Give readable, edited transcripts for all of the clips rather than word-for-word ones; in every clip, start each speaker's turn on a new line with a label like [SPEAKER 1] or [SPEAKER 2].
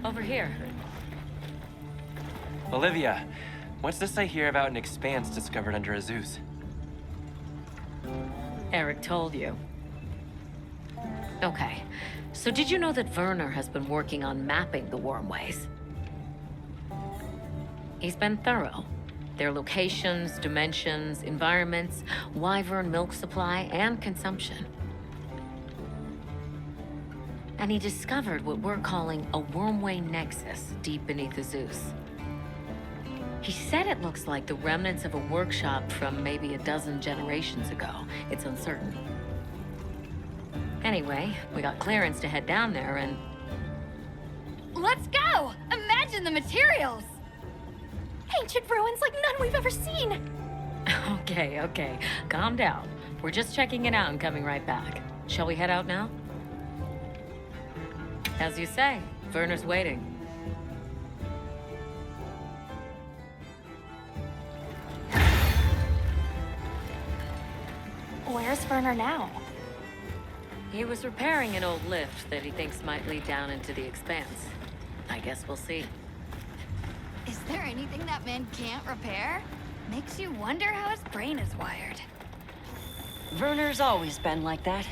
[SPEAKER 1] Over here.
[SPEAKER 2] Olivia, what's this I hear about an expanse discovered under Azus?
[SPEAKER 1] Eric told you. Okay, so did you know that Werner has been working on mapping the wormways? He's been thorough. Their locations, dimensions, environments, wyvern milk supply, and consumption. And he discovered what we're calling a wormway nexus deep beneath Azus. He said it looks like the remnants of a workshop from maybe a dozen generations ago. It's uncertain. Anyway, we got clearance to head down there and...
[SPEAKER 3] Let's go! Imagine the materials! Ancient ruins like none we've ever seen!
[SPEAKER 1] Okay. Calm down. We're just checking it out and coming right back. Shall we head out now? As you say, Werner's waiting.
[SPEAKER 3] Where's Werner now?
[SPEAKER 1] He was repairing an old lift that he thinks might lead down into the expanse. I guess we'll see.
[SPEAKER 3] Is there anything that man can't repair? Makes you wonder how his brain is wired.
[SPEAKER 4] Werner's always been like that.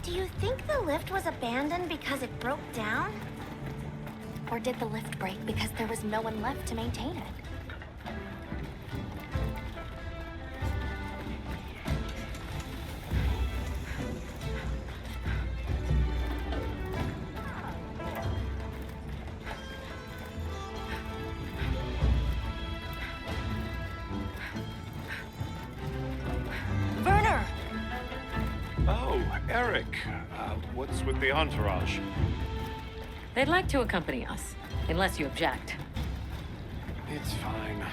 [SPEAKER 5] Do you think the lift was abandoned because it broke down?
[SPEAKER 3] Or did the lift break because there was no one left to maintain it?
[SPEAKER 4] Werner!
[SPEAKER 6] Oh, Eric. What's with the entourage?
[SPEAKER 1] They'd like to accompany us, unless you object.
[SPEAKER 6] It's fine.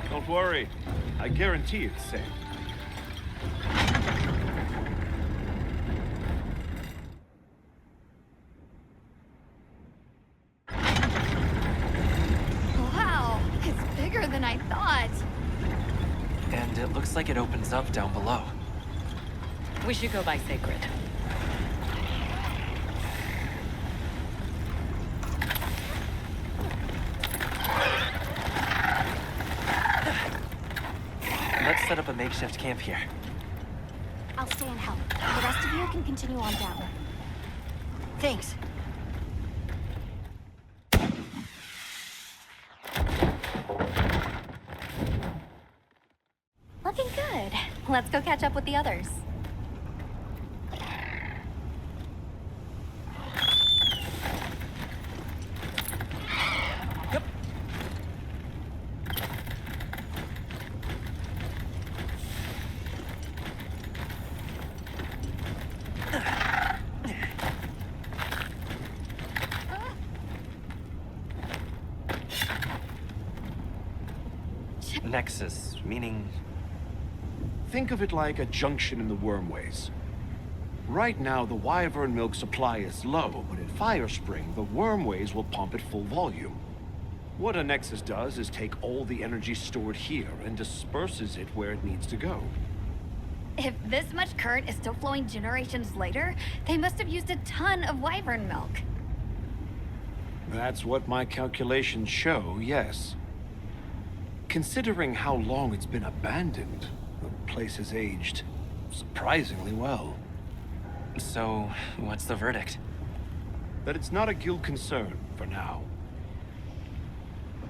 [SPEAKER 6] Don't worry. I guarantee it's safe.
[SPEAKER 3] Wow, it's bigger than I thought.
[SPEAKER 2] And it looks like it opens up down below.
[SPEAKER 1] We should go by Sacred.
[SPEAKER 2] Let's set up a makeshift camp here.
[SPEAKER 3] I'll stay and help. The rest of you can continue on down.
[SPEAKER 4] Thanks.
[SPEAKER 3] Looking good. Let's go catch up with the others.
[SPEAKER 2] Nexus, meaning...
[SPEAKER 6] Think of it like a junction in the wormways. Right now, the wyvern milk supply is low, but at Firespring, the wormways will pump at full volume. What a nexus does is take all the energy stored here and disperses it where it needs to go.
[SPEAKER 3] If this much current is still flowing generations later, they must have used a ton of wyvern milk.
[SPEAKER 6] That's what my calculations show, yes. Considering how long it's been abandoned, the place has aged surprisingly well.
[SPEAKER 2] So, what's the verdict?
[SPEAKER 6] That it's not a guild concern for now.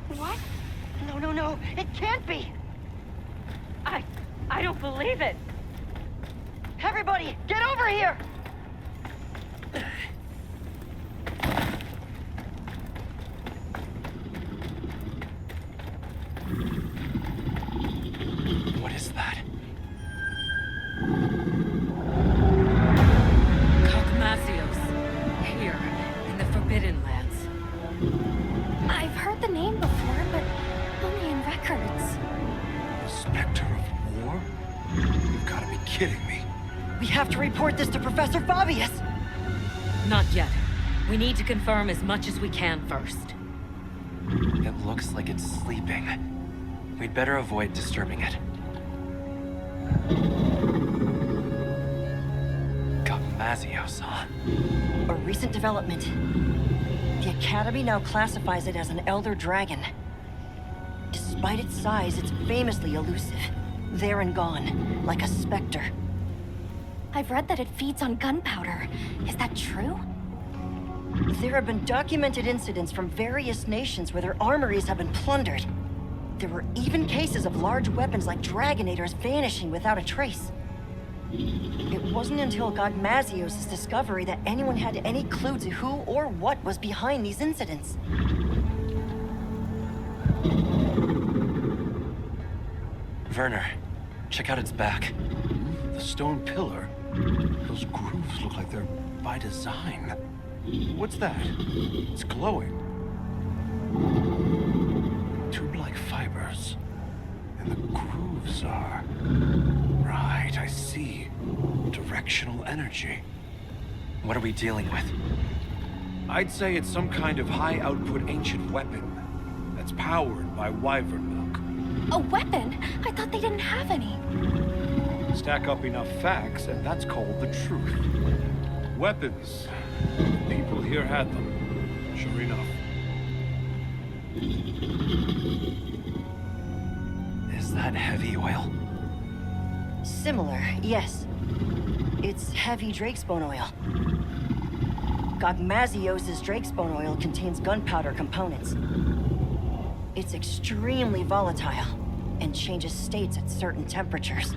[SPEAKER 4] What? No, it can't be! I don't believe it! Everybody, get over here!
[SPEAKER 2] What is that?
[SPEAKER 1] Gogmazios. Here, in the Forbidden Lands.
[SPEAKER 3] I've heard the name before, but only in records.
[SPEAKER 6] The Spectre of War? You've got to be kidding me.
[SPEAKER 4] We have to report this to Professor Fabius!
[SPEAKER 1] Not yet. We need to confirm as much as we can first.
[SPEAKER 2] It looks like it's sleeping. We'd better avoid disturbing it. Gogmazios, huh?
[SPEAKER 4] A recent development. The Academy now classifies it as an Elder Dragon. Despite its size, it's famously elusive. There and gone, like a specter.
[SPEAKER 3] I've read that it feeds on gunpowder. Is that true?
[SPEAKER 4] There have been documented incidents from various nations where their armories have been plundered. There were even cases of large weapons like Dragonators vanishing without a trace. It wasn't until Gogmazios' discovery that anyone had any clue to who or what was behind these incidents.
[SPEAKER 2] Werner, check out its back.
[SPEAKER 6] The stone pillar. Those grooves look like they're by design. What's that? It's glowing. Tube-like fibers. And the grooves are... Right, I see. Directional energy.
[SPEAKER 2] What are we dealing with?
[SPEAKER 6] I'd say it's some kind of high-output ancient weapon that's powered by wyvern milk.
[SPEAKER 3] A weapon? I thought they didn't have any.
[SPEAKER 6] Stack up enough facts, and that's called the truth. Weapons. People here had them. Sure enough.
[SPEAKER 2] Is that heavy oil?
[SPEAKER 4] Similar, yes. It's heavy drakesbone oil. Gogmazios' drakesbone oil contains gunpowder components. It's extremely volatile and changes states at certain temperatures.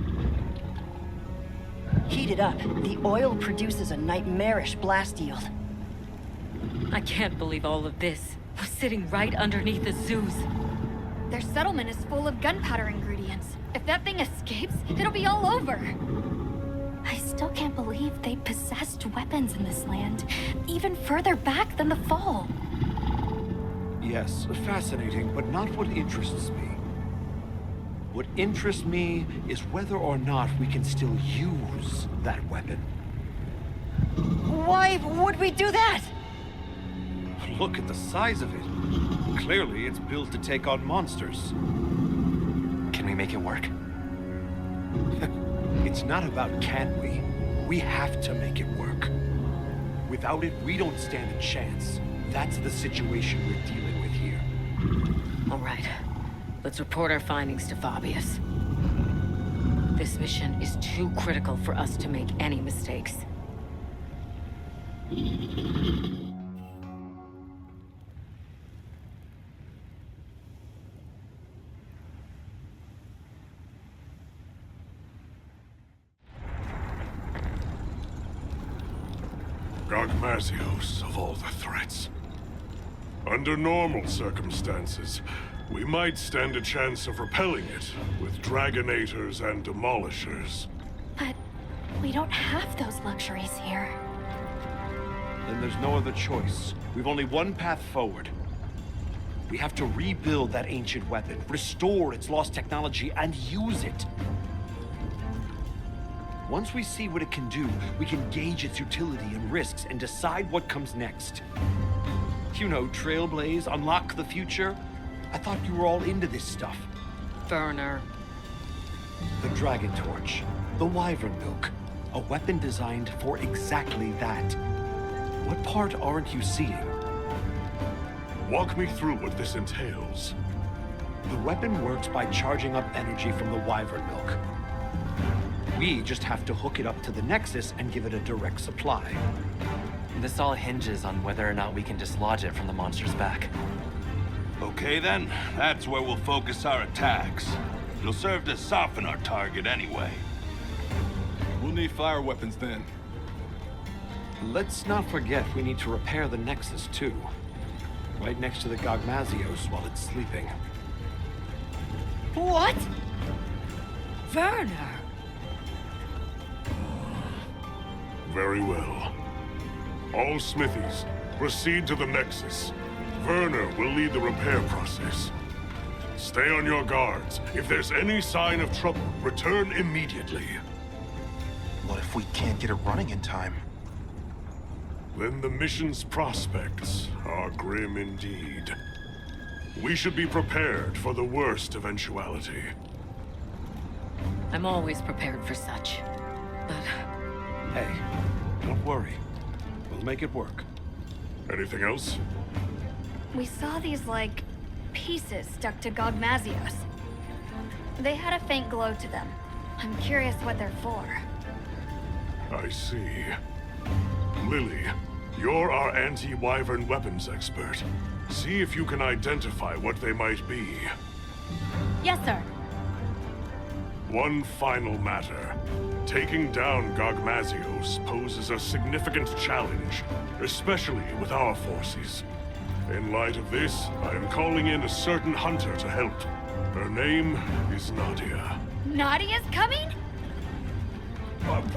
[SPEAKER 4] Heated up, the oil produces a nightmarish blast yield.
[SPEAKER 1] I can't believe all of this was sitting right underneath the Zeus.
[SPEAKER 3] Their settlement is full of gunpowder ingredients. If that thing escapes, it'll be all over. I still can't believe they possessed weapons in this land, even further back than the Fall.
[SPEAKER 6] Yes, fascinating, but not what interests me. What interests me is whether or not we can still use that weapon.
[SPEAKER 4] Why would we do that?
[SPEAKER 6] Look at the size of it. Clearly, it's built to take on monsters.
[SPEAKER 2] Can we make it work?
[SPEAKER 6] It's not about can we. We have to make it work. Without it, we don't stand a chance. That's the situation we're dealing with here.
[SPEAKER 1] All right. Let's report our findings to Fabius. This mission is too critical for us to make any mistakes.
[SPEAKER 7] Gogmazios, of all the threats. Under normal circumstances, we might stand a chance of repelling it with Dragonators and Demolishers.
[SPEAKER 3] But we don't have those luxuries here.
[SPEAKER 6] Then there's no other choice. We've only one path forward. We have to rebuild that ancient weapon, restore its lost technology, and use it. Once we see what it can do, we can gauge its utility and risks and decide what comes next. You know, trailblaze, unlock the future. I thought you were all into this stuff.
[SPEAKER 1] Werner.
[SPEAKER 6] The Dragon Torch, the Wyvern Milk, a weapon designed for exactly that. What part aren't you seeing?
[SPEAKER 7] Walk me through what this entails.
[SPEAKER 6] The weapon works by charging up energy from the Wyvern Milk. We just have to hook it up to the Nexus and give it a direct supply.
[SPEAKER 2] This all hinges on whether or not we can dislodge it from the monster's back.
[SPEAKER 8] Okay then, that's where we'll focus our attacks. It'll serve to soften our target anyway.
[SPEAKER 9] We'll need fire weapons then.
[SPEAKER 6] Let's not forget we need to repair the Nexus too. Right next to the Gogmazios while it's sleeping.
[SPEAKER 4] What?
[SPEAKER 1] Werner!
[SPEAKER 7] Very well. All smithies, proceed to the Nexus. Werner will lead the repair process. Stay on your guards. If there's any sign of trouble, return immediately.
[SPEAKER 9] What if we can't get it running in time?
[SPEAKER 7] Then the mission's prospects are grim indeed. We should be prepared for the worst eventuality.
[SPEAKER 1] I'm always prepared for such. But
[SPEAKER 6] Hey, don't worry. We'll make it work.
[SPEAKER 7] Anything else?
[SPEAKER 3] We saw these, like, pieces stuck to Gogmazios. They had a faint glow to them. I'm curious what they're for.
[SPEAKER 7] I see. Lily, you're our anti-wyvern weapons expert. See if you can identify what they might be.
[SPEAKER 3] Yes, sir.
[SPEAKER 7] One final matter. Taking down Gogmazios poses a significant challenge, especially with our forces. In light of this, I am calling in a certain hunter to help. Her name is Nadia.
[SPEAKER 3] Nadia's coming?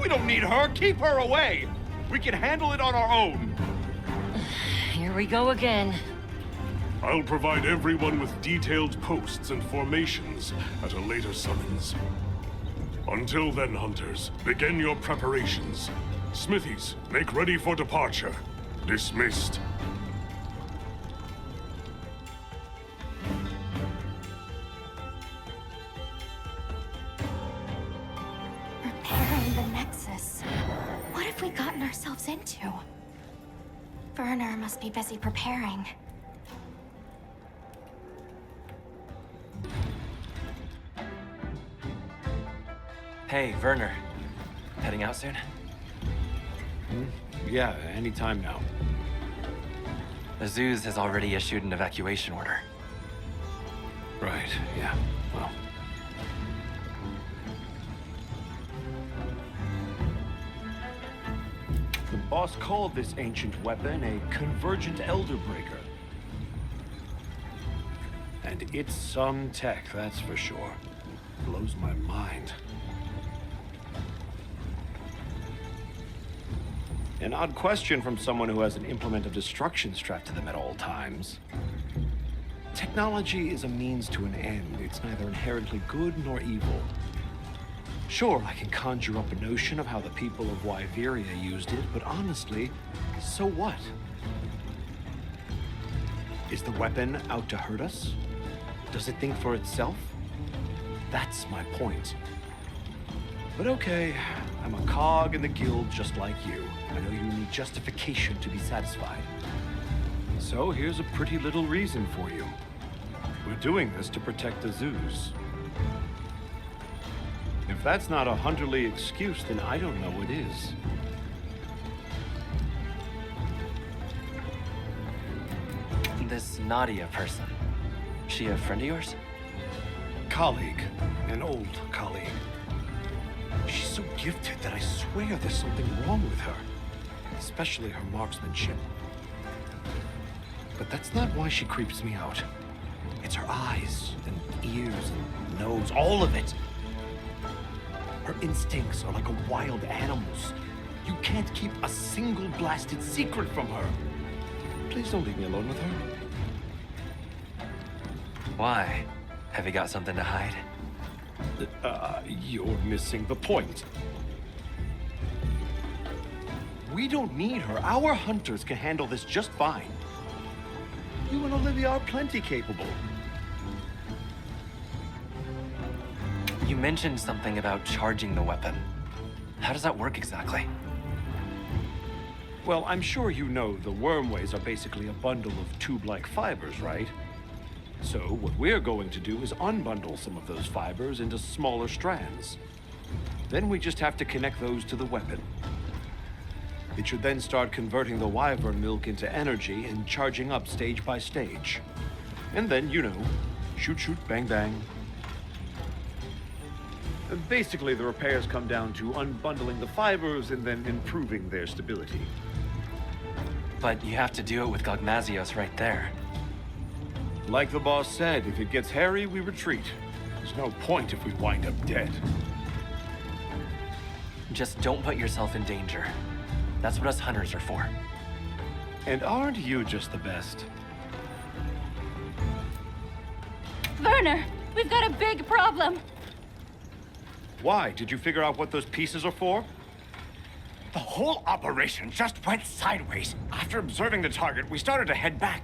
[SPEAKER 6] We don't need her. Keep her away. We can handle it on our own.
[SPEAKER 4] Here we go again.
[SPEAKER 7] I'll provide everyone with detailed posts and formations at a later summons. Until then, hunters, begin your preparations. Smithies, make ready for departure. Dismissed.
[SPEAKER 3] Repairing the Nexus. What have we gotten ourselves into? Werner must be busy preparing.
[SPEAKER 2] Hey, Werner. Heading out soon?
[SPEAKER 6] Yeah, anytime now.
[SPEAKER 2] Azuz has already issued an evacuation order.
[SPEAKER 6] Right, yeah. Well. The boss called this ancient weapon a convergent elder breaker. And it's some tech, that's for sure. Blows my mind. An odd question from someone who has an implement of destruction strapped to them at all times. Technology is a means to an end. It's neither inherently good nor evil. Sure, I can conjure up a notion of how the people of Wyveria used it, but honestly, so what? Is the weapon out to hurt us? Does it think for itself? That's my point. But okay, I'm a cog in the guild just like you. I know you need justification to be satisfied. So here's a pretty little reason for you. We're doing this to protect Azuz. If that's not a hunterly excuse, then I don't know what is.
[SPEAKER 2] This Nadia person, she a friend of yours?
[SPEAKER 6] Colleague. An old colleague. She's so gifted that I swear there's something wrong with her. Especially her marksmanship. But that's not why she creeps me out. It's her eyes, and ears, and nose, all of it. Her instincts are like a wild animal's. You can't keep a single blasted secret from her. Please don't leave me alone with her.
[SPEAKER 2] Why? Have you got something to hide?
[SPEAKER 6] You're missing the point. We don't need her. Our hunters can handle this just fine. You and Olivia are plenty capable.
[SPEAKER 2] You mentioned something about charging the weapon. How does that work exactly?
[SPEAKER 6] Well, I'm sure you know the wormways are basically a bundle of tube-like fibers, right? So what we're going to do is unbundle some of those fibers into smaller strands. Then we just have to connect those to the weapon. It should then start converting the wyvern milk into energy and charging up stage by stage. And then, you know, shoot, shoot, bang, bang. Basically, the repairs come down to unbundling the fibers and then improving their stability.
[SPEAKER 2] But you have to do it with Gogmazios right there.
[SPEAKER 6] Like the boss said, if it gets hairy, we retreat. There's no point if we wind up dead.
[SPEAKER 2] Just don't put yourself in danger. That's what us hunters are for.
[SPEAKER 6] And aren't you just the best?
[SPEAKER 3] Werner, we've got a big problem.
[SPEAKER 6] Why? Did you figure out what those pieces are for?
[SPEAKER 10] The whole operation just went sideways. After observing the target, we started to head back.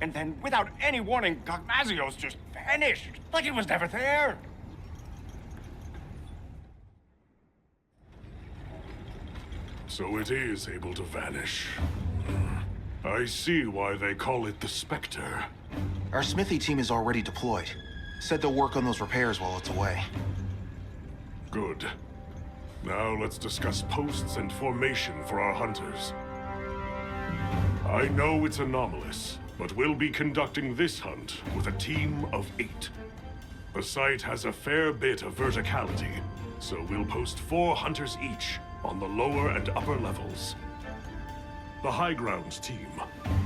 [SPEAKER 10] And then, without any warning, Gogmazios just vanished, like it was never there.
[SPEAKER 7] So it is able to vanish. I see why they call it the Spectre.
[SPEAKER 9] Our smithy team is already deployed. Said they'll work on those repairs while it's away.
[SPEAKER 7] Good. Now let's discuss posts and formation for our hunters. I know it's anomalous, but we'll be conducting this hunt with a team of 8. The site has a fair bit of verticality, so we'll post 4 hunters each on the lower and upper levels. The high grounds team,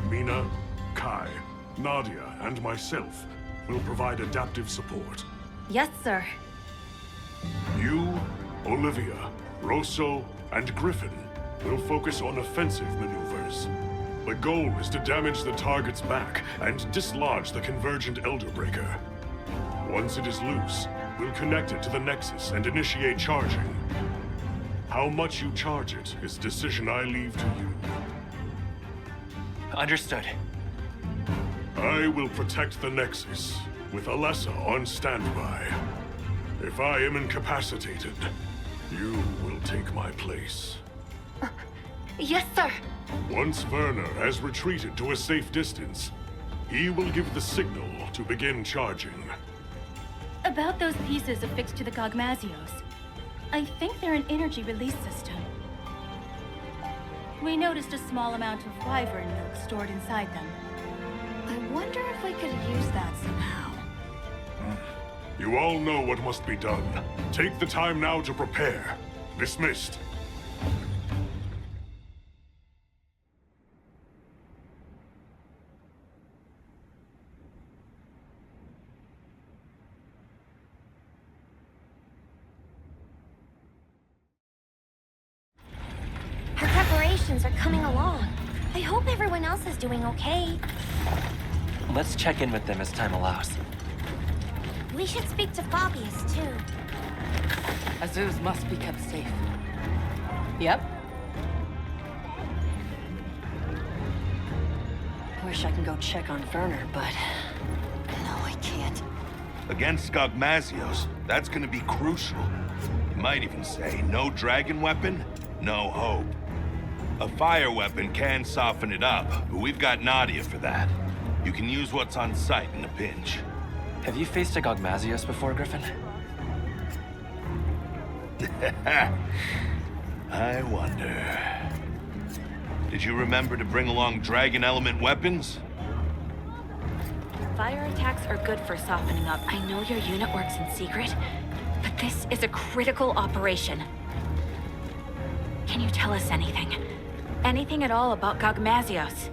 [SPEAKER 7] Mina, Kai, Nadia, and myself, will provide adaptive support.
[SPEAKER 3] Yes, sir.
[SPEAKER 7] You, Olivia, Rosso, and Griffin will focus on offensive maneuvers. The goal is to damage the target's back and dislodge the convergent Elderbreaker. Once it is loose, we'll connect it to the Nexus and initiate charging. How much you charge it is a decision I leave to you.
[SPEAKER 2] Understood.
[SPEAKER 7] I will protect the Nexus, with Alessa on standby. If I am incapacitated, you will take my place.
[SPEAKER 3] Yes, sir.
[SPEAKER 7] Once Werner has retreated to a safe distance, he will give the signal to begin charging.
[SPEAKER 11] About those pieces affixed to the Gogmazios. I think they're an energy release system. We noticed a small amount of wyvern milk stored inside them.
[SPEAKER 3] I wonder if we could use that somehow.
[SPEAKER 7] You all know what must be done. Take the time now to prepare. Dismissed.
[SPEAKER 5] Our preparations are coming along. I hope everyone else is doing okay.
[SPEAKER 2] Let's check in with them as time allows.
[SPEAKER 5] We should speak to Fabius, too.
[SPEAKER 1] Azuz must be kept safe. Yep.
[SPEAKER 4] Wish I can go check on Werner, but... no, I can't.
[SPEAKER 8] Against Gogmazios, that's gonna be crucial. You might even say no dragon weapon, no hope. A fire weapon can soften it up, but we've got Nadia for that. You can use what's on site in a pinch.
[SPEAKER 2] Have you faced a Gogmazios before, Griffin?
[SPEAKER 8] I wonder... Did you remember to bring along dragon element weapons?
[SPEAKER 11] Fire attacks are good for softening up. I know your unit works in secret, but this is a critical operation. Can you tell us anything? Anything at all about Gogmazios?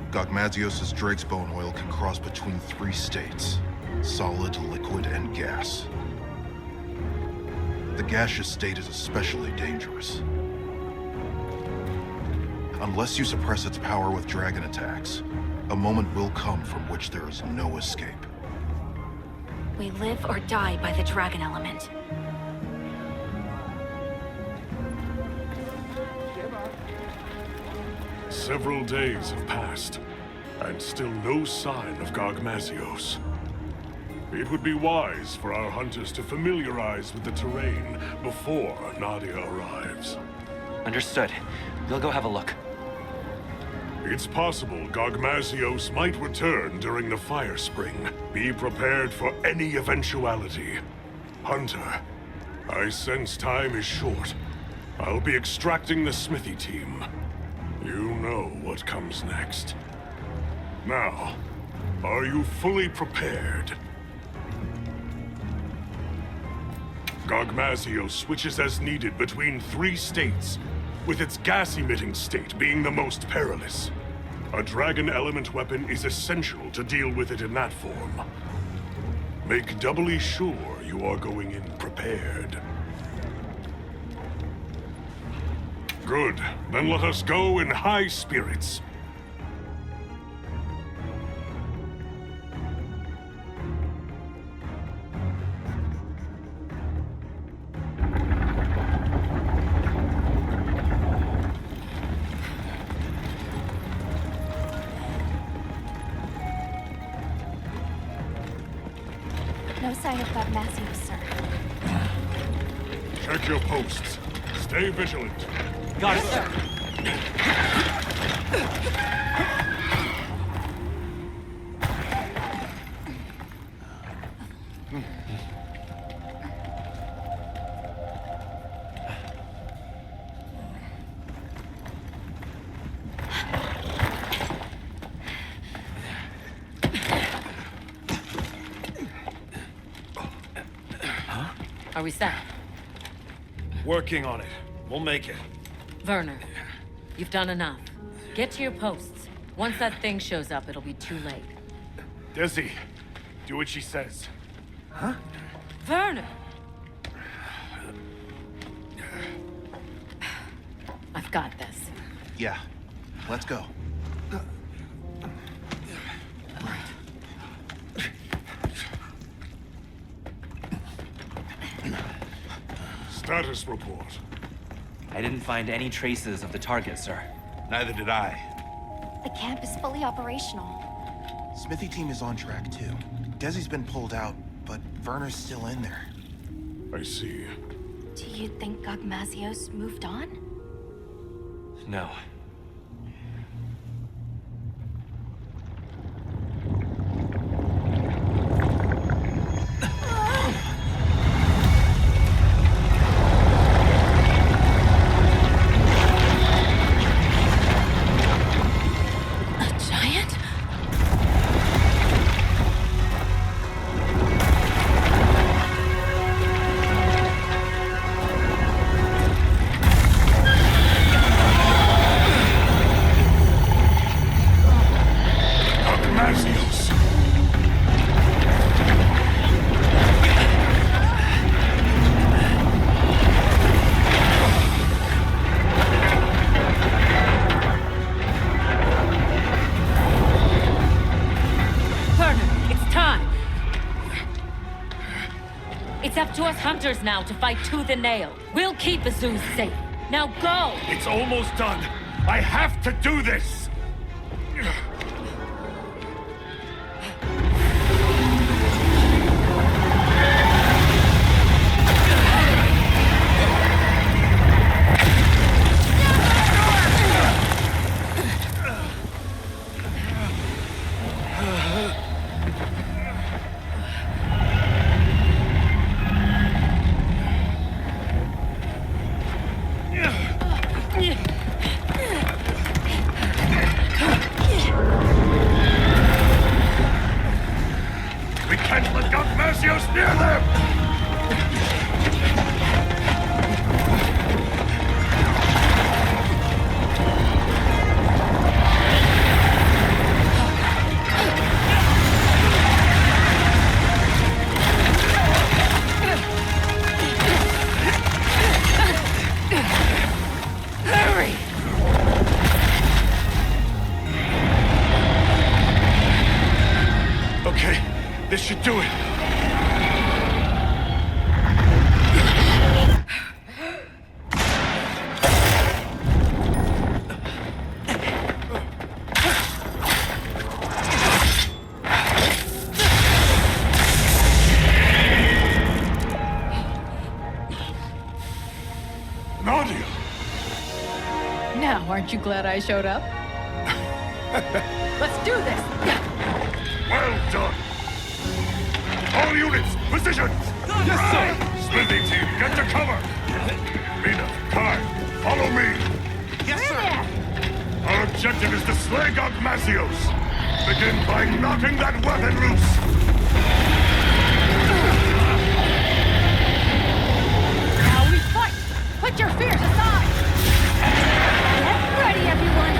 [SPEAKER 9] Gogmazios' Drake's bone oil can cross between 3 states: solid, liquid, and gas. The gaseous state is especially dangerous. Unless you suppress its power with dragon attacks, a moment will come from which there is no escape.
[SPEAKER 11] We live or die by the dragon element.
[SPEAKER 7] Several days have passed, and still no sign of Gogmazios. It would be wise for our hunters to familiarize with the terrain before Nadia arrives.
[SPEAKER 2] Understood. We'll go have a look.
[SPEAKER 7] It's possible Gogmazios might return during the fire spring. Be prepared for any eventuality. Hunter, I sense time is short. I'll be extracting the smithy team. You know what comes next. Now, are you fully prepared? Gogmazios switches as needed between 3 states, with its gas-emitting state being the most perilous. A dragon element weapon is essential to deal with it in that form. Make doubly sure you are going in prepared. Good. Then let us go in high spirits.
[SPEAKER 3] sign of Gogmazios, sir.
[SPEAKER 7] Check your posts. Stay vigilant.
[SPEAKER 2] Got it, sir.
[SPEAKER 1] Are we set?
[SPEAKER 6] Working on it. We'll make it.
[SPEAKER 1] Werner, you've done enough. Get to your posts. Once that thing shows up, it'll be too late.
[SPEAKER 6] Desi, do what she says.
[SPEAKER 1] Werner! I've got this.
[SPEAKER 9] Yeah, let's go.
[SPEAKER 7] Status report.
[SPEAKER 2] I didn't find any traces of the target, sir.
[SPEAKER 8] Neither did I.
[SPEAKER 3] The camp is fully operational.
[SPEAKER 9] Smithy team is on track too. Desi's been pulled out, but Werner's still in there.
[SPEAKER 7] I see.
[SPEAKER 3] Do you think Gogmazios moved on?
[SPEAKER 2] No.
[SPEAKER 7] Gogmazios!
[SPEAKER 1] Werner, it's time! It's up to us hunters now to fight tooth and nail. We'll keep Azuz safe. Now go!
[SPEAKER 10] It's almost done. I have to do this! We can't let Gogmazios near them!
[SPEAKER 1] Hurry!
[SPEAKER 6] Okay, this should do it.
[SPEAKER 7] Nadia!
[SPEAKER 12] Now, aren't you glad I showed up? Let's do this!
[SPEAKER 7] Well done! All units, positions! Yes, sir! Smithy team, get to cover! Mina, Kai, follow me!
[SPEAKER 12] Yes, sir!
[SPEAKER 7] Our objective is to slay Gogmazios! Begin by knocking that weapon loose!
[SPEAKER 12] Now we fight! Put your fears aside!
[SPEAKER 3] Get ready, everyone!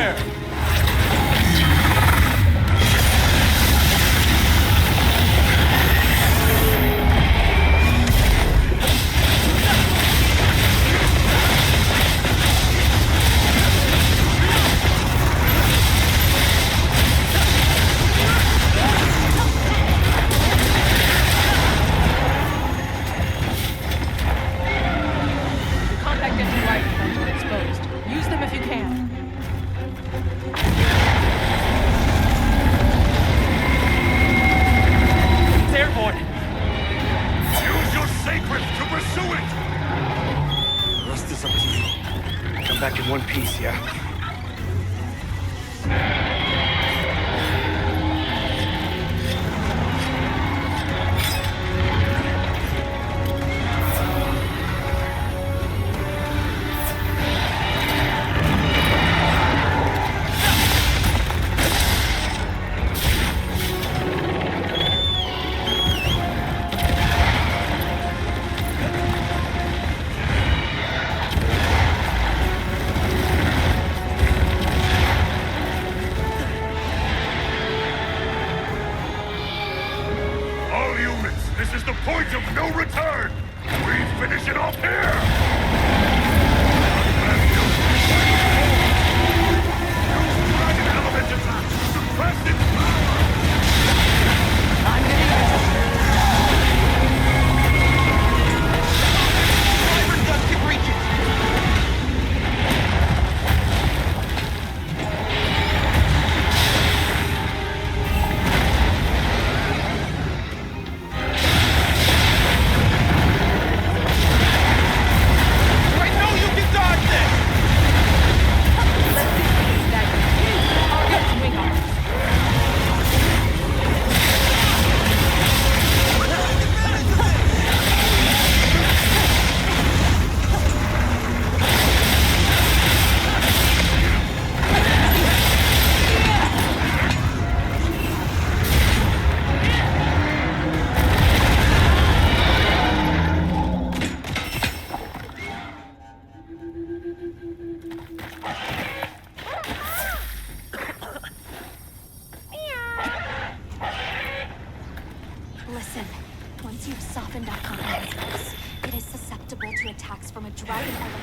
[SPEAKER 10] there!
[SPEAKER 12] Compact engine rifle guns are exposed. Use them if you can.
[SPEAKER 10] It's airborne!
[SPEAKER 7] Use your sacreds to pursue it!
[SPEAKER 2] The rest is up to you. Come back in one piece, yeah?
[SPEAKER 7] All units, this is the point of no return! We finish it off here! Use dragon element attack! Suppress its power!
[SPEAKER 12] I'm gonna use it. Wyvern gun can reach it. I know you can dodge this! Let's see that target's wing arms.
[SPEAKER 3] Listen, once you've softened up Gogmazios, it is susceptible to attacks from a dragon element.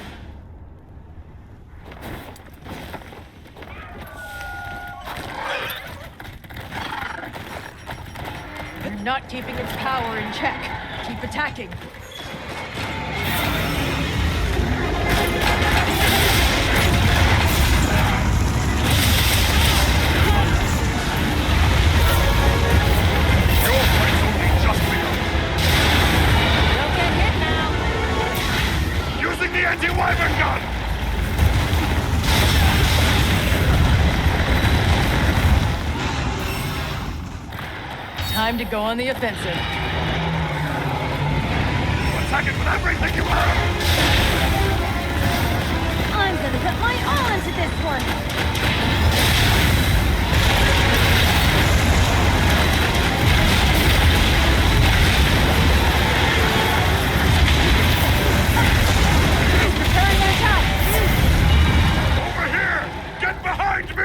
[SPEAKER 12] You're not keeping its power in check. Keep attacking.
[SPEAKER 7] Your fight's only just begun!
[SPEAKER 1] Don't get hit now.
[SPEAKER 7] Using the anti-wyvern gun!
[SPEAKER 12] Time to go on the offensive.
[SPEAKER 7] Attack it with everything you have!
[SPEAKER 5] I'm gonna put my all into this one.
[SPEAKER 12] Preparing an attack!
[SPEAKER 7] Over here! Get behind me!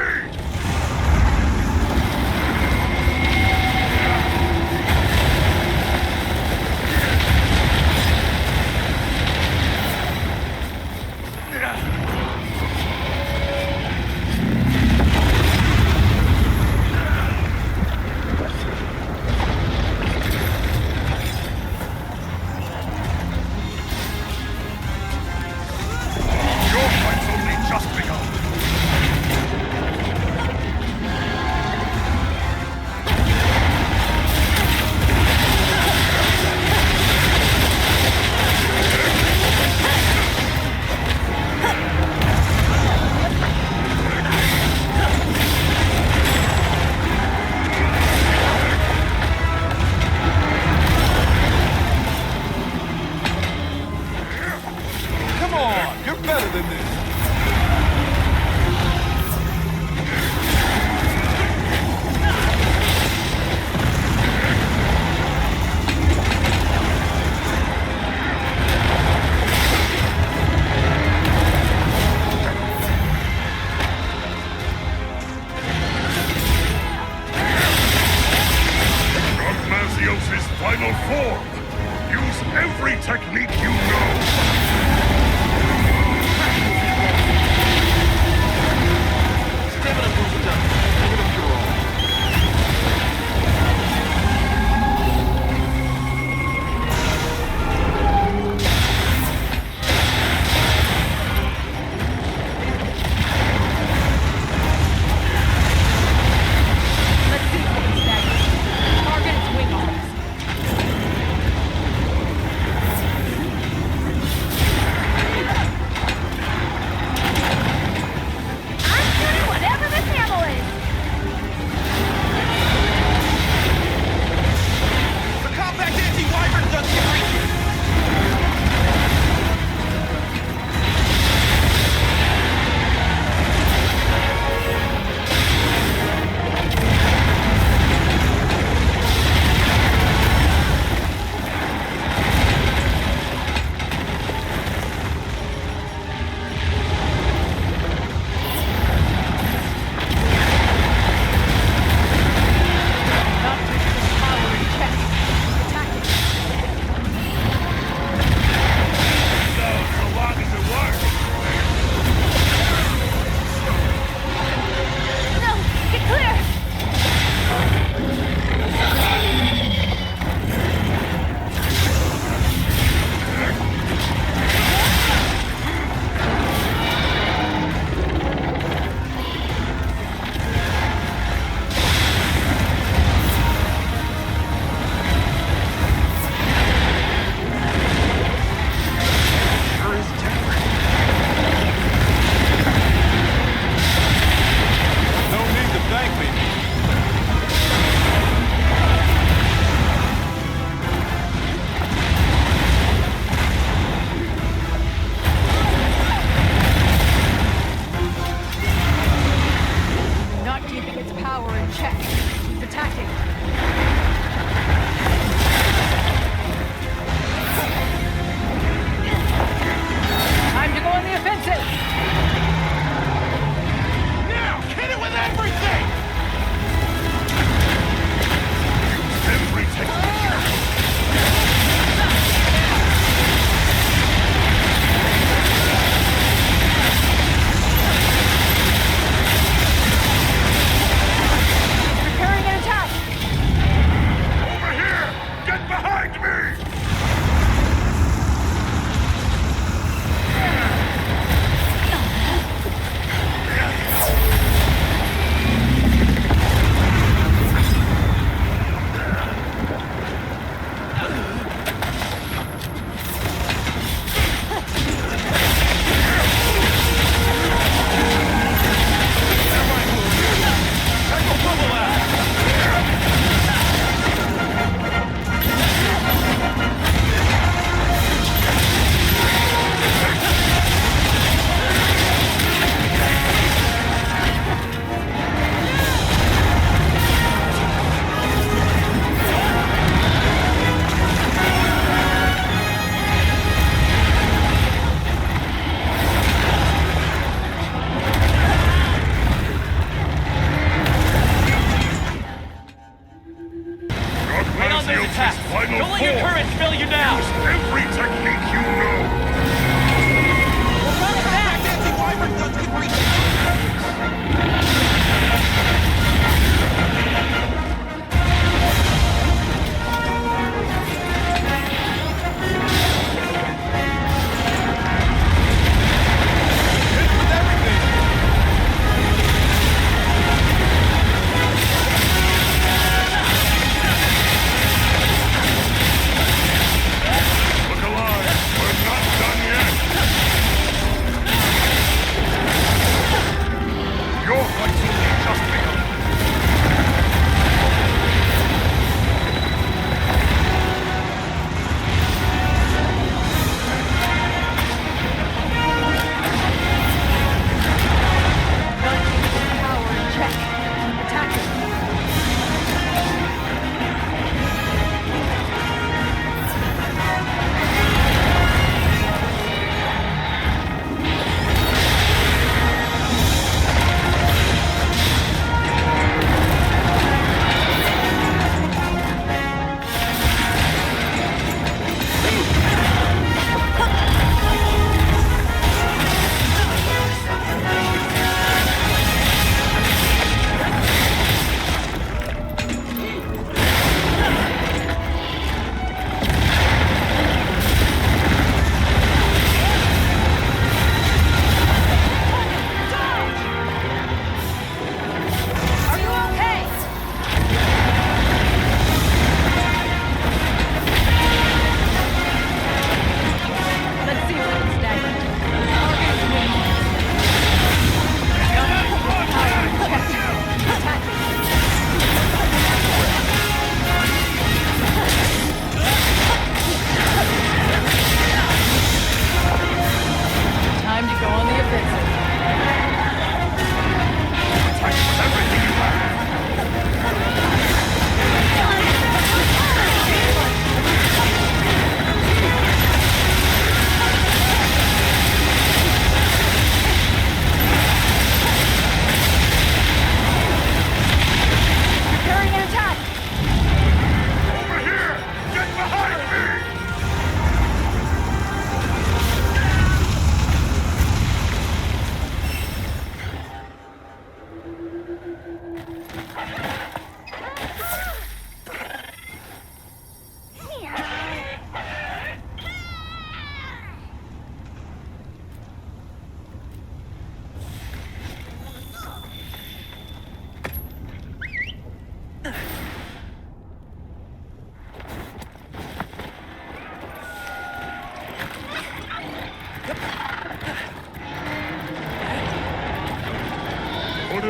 [SPEAKER 7] form! Use every technique you know!
[SPEAKER 12] Stamina boost done. Negative cure all.
[SPEAKER 11] Let's see what it's that. Target its wing arms.
[SPEAKER 3] I'm shooting whatever this ammo is!
[SPEAKER 12] The compact anti-wyvern guns can reach you.
[SPEAKER 11] Not keeping its power in check. Attacking.
[SPEAKER 7] So long as it works!
[SPEAKER 3] No! Get clear!
[SPEAKER 12] Sure is different. No need to thank me.
[SPEAKER 11] Not keeping its power in check. Keep attacking. Time to go on the offensive!
[SPEAKER 12] Now, hit it with everything!
[SPEAKER 7] Every technique you know!
[SPEAKER 11] Preparing an attack!
[SPEAKER 7] Over here! Get behind me!
[SPEAKER 12] Right on those
[SPEAKER 7] Gogmazios'
[SPEAKER 12] attacks.
[SPEAKER 7] final
[SPEAKER 12] Don't let your
[SPEAKER 7] form.
[SPEAKER 12] courage fail you now.
[SPEAKER 7] Use every technique you know!
[SPEAKER 12] Compact anti-wyvern guns can reach you. Hit with everything.
[SPEAKER 7] Look alive! We're not done yet! Your fight's only just begun!
[SPEAKER 11] Not keeping its power in check. Attacking.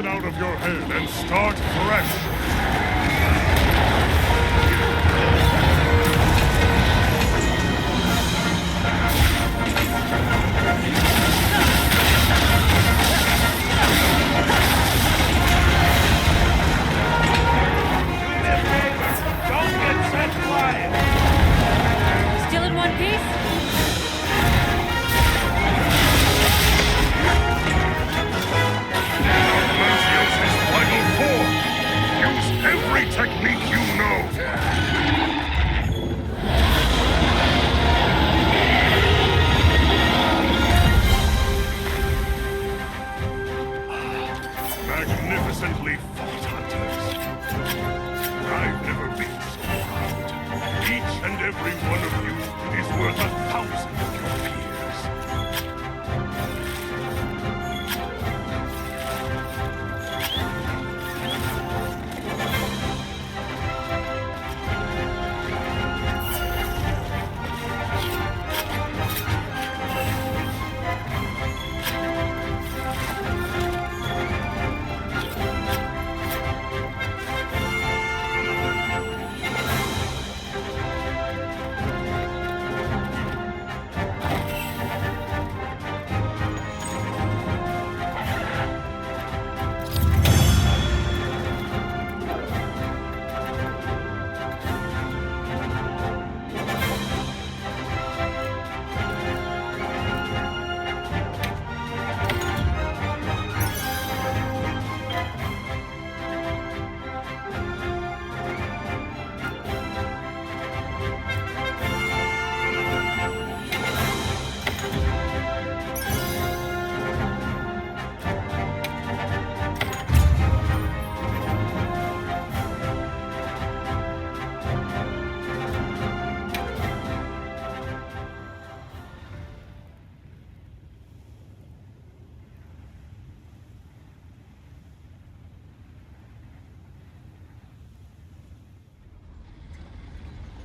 [SPEAKER 7] out of your head and start fresh.
[SPEAKER 10] Don't get set flying!
[SPEAKER 1] Still in one piece?
[SPEAKER 7] Gogmazios' final form! Use every technique you know! Magnificently fought, hunters. I've never been so proud. Each and every one of you is worth 1,000 of your peers.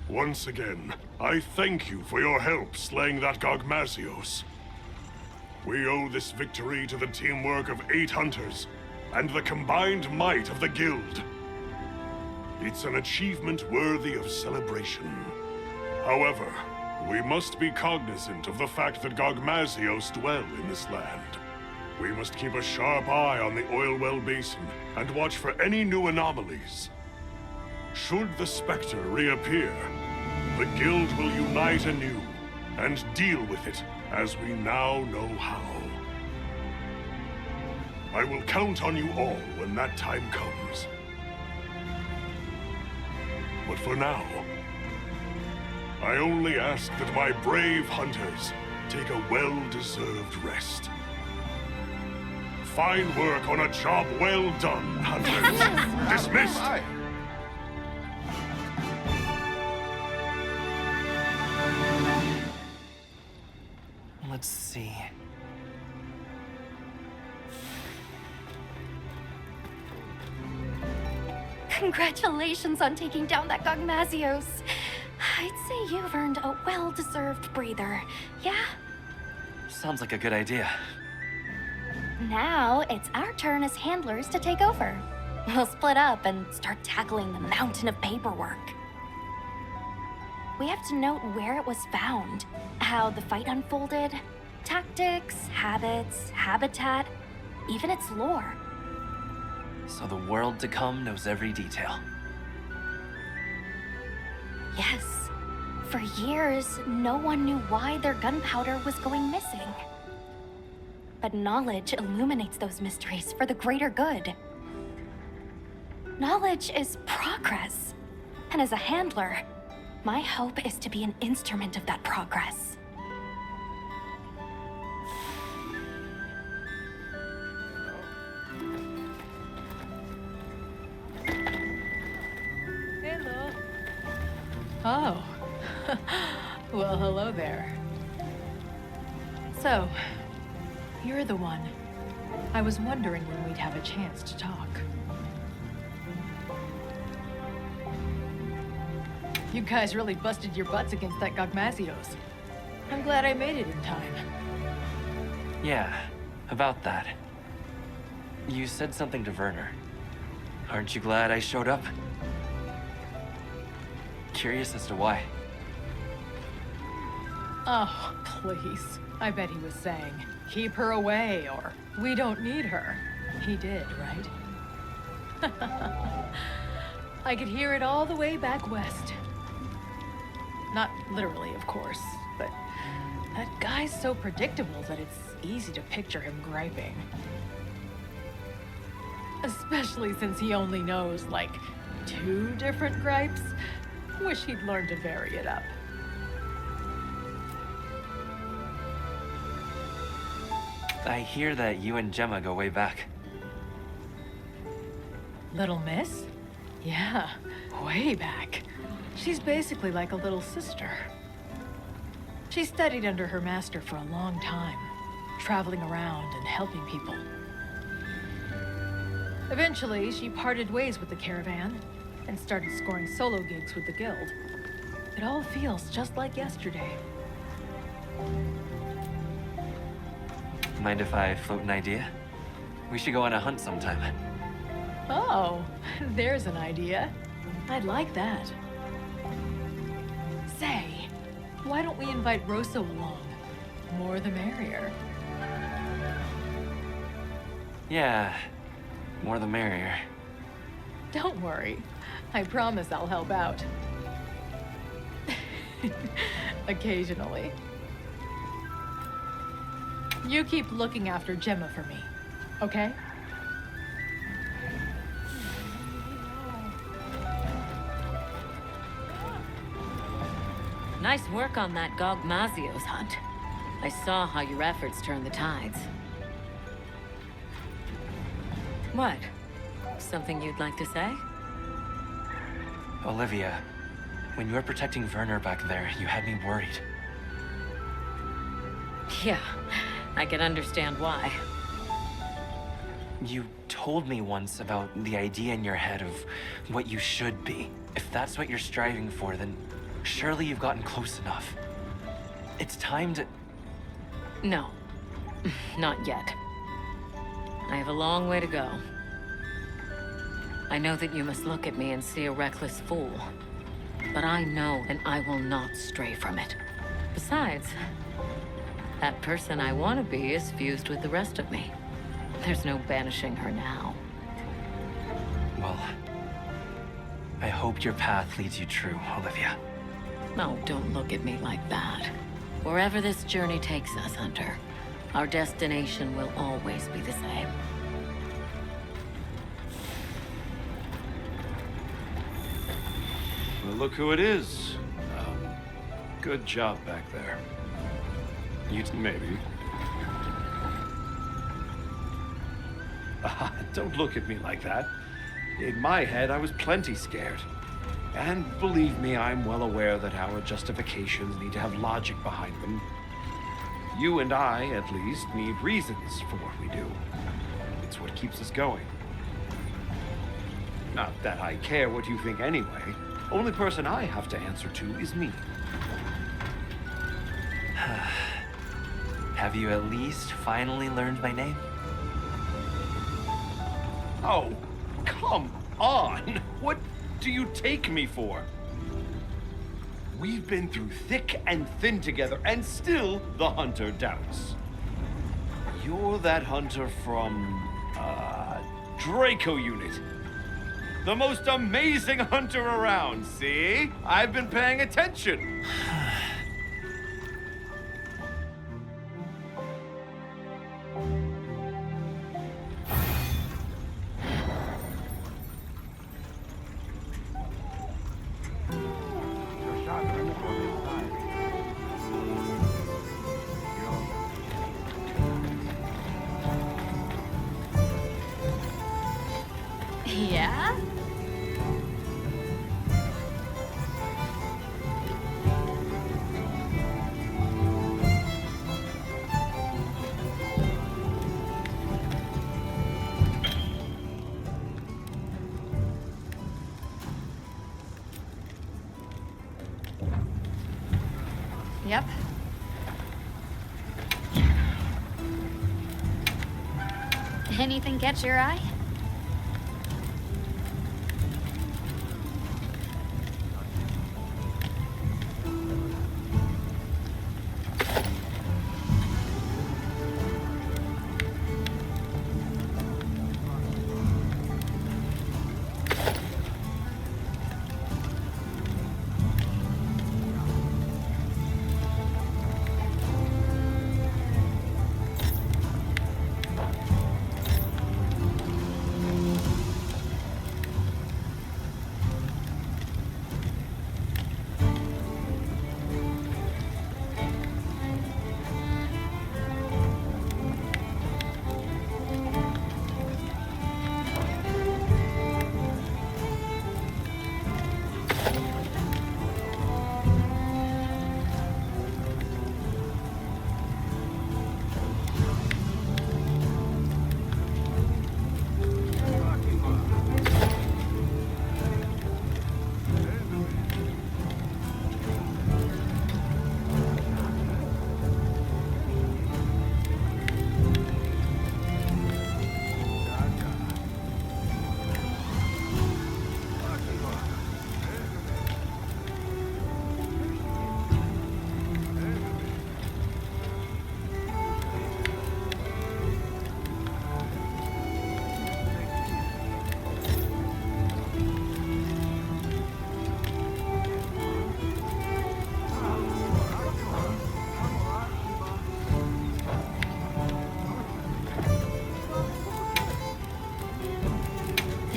[SPEAKER 7] Once again, I thank you for your help slaying that Gogmazios. We owe this victory to the teamwork of 8 hunters and the combined might of the guild. It's an achievement worthy of celebration. However, we must be cognizant of the fact that Gogmazios dwell in this land. We must keep a sharp eye on the oil well basin and watch for any new anomalies. Should the Spectre reappear, the Guild will unite anew and deal with it as we now know how. I will count on you all when that time comes. But for now, I only ask that my brave hunters take a well-deserved rest. Fine work on a job well done, hunters. Dismissed!
[SPEAKER 2] Let's see.
[SPEAKER 3] Congratulations on taking down that Gogmazios. I'd say you've earned a well-deserved breather, yeah?
[SPEAKER 2] Sounds like a good idea.
[SPEAKER 3] Now, it's our turn as handlers to take over. We'll split up and start tackling the mountain of paperwork. We have to note where it was found, how the fight unfolded, tactics, habits, habitat, even its lore.
[SPEAKER 2] So the world to come knows every detail.
[SPEAKER 3] Yes. For years, no one knew why their gunpowder was going missing. But knowledge illuminates those mysteries for the greater good. Knowledge is progress. And as a handler, my hope is to be an instrument of that progress.
[SPEAKER 13] Hello. Oh. Well, hello there. So, you're the one. I was wondering when we'd have a chance to talk. You guys really busted your butts against that Gogmazios. I'm glad I made it in time.
[SPEAKER 2] Yeah, about that. You said something to Werner. Aren't you glad I showed up? Curious as to why.
[SPEAKER 13] Oh, please. I bet he was saying, keep her away, or we don't need her. He did, right? I could hear it all the way back west. Not literally, of course, but that guy's so predictable that it's easy to picture him griping. Especially since he only knows, like, 2 different gripes. Wish he'd learned to vary it up.
[SPEAKER 2] I hear that you and Gemma go way back.
[SPEAKER 13] Little Miss? Yeah, way back. She's basically like a little sister. She studied under her master for a long time, traveling around and helping people. Eventually, she parted ways with the caravan and started scoring solo gigs with the guild. It all feels just like yesterday.
[SPEAKER 2] Mind if I float an idea? We should go on a hunt sometime.
[SPEAKER 13] Oh, there's an idea. I'd like that. Say, why don't we invite Rosso along? More the merrier.
[SPEAKER 2] Yeah, more the merrier.
[SPEAKER 13] Don't worry. I promise I'll help out. Occasionally. You keep looking after Gemma for me, okay?
[SPEAKER 1] Nice work on that Gogmazios hunt. I saw how your efforts turned the tides. What? Something you'd like to say?
[SPEAKER 2] Olivia, when you were protecting Werner back there, you had me worried.
[SPEAKER 1] Yeah, I can understand why.
[SPEAKER 2] You told me once about the idea in your head of what you should be. If that's what you're striving for, then surely you've gotten close enough. It's time to...
[SPEAKER 1] No, not yet. I have a long way to go. I know that you must look at me and see a reckless fool. But I know, and I will not stray from it. Besides, that person I want to be is fused with the rest of me. There's no banishing her now.
[SPEAKER 2] Well, I hope your path leads you true, Olivia.
[SPEAKER 1] No, don't look at me like that. Wherever this journey takes us, Hunter, our destination will always be the same.
[SPEAKER 6] Well, look who it is. Good job back there. Maybe. Don't look at me like that. In my head, I was plenty scared. And believe me, I'm well aware that our justifications need to have logic behind them. You and I, at least, need reasons for what we do. It's what keeps us going. Not that I care what you think anyway. Only person I have to answer to is me.
[SPEAKER 2] Have you at least finally learned my name?
[SPEAKER 6] Oh, come on! What do you take me for? We've been through thick and thin together, and still the hunter doubts. You're that hunter from, Draco Unit. The most amazing hunter around, see? I've been paying attention.
[SPEAKER 3] Yeah? Yep. Anything catch your eye?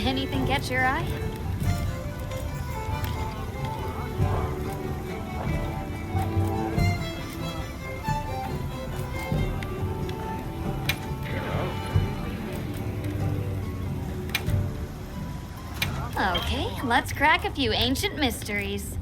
[SPEAKER 3] Anything catch your eye? Okay, let's crack a few ancient mysteries.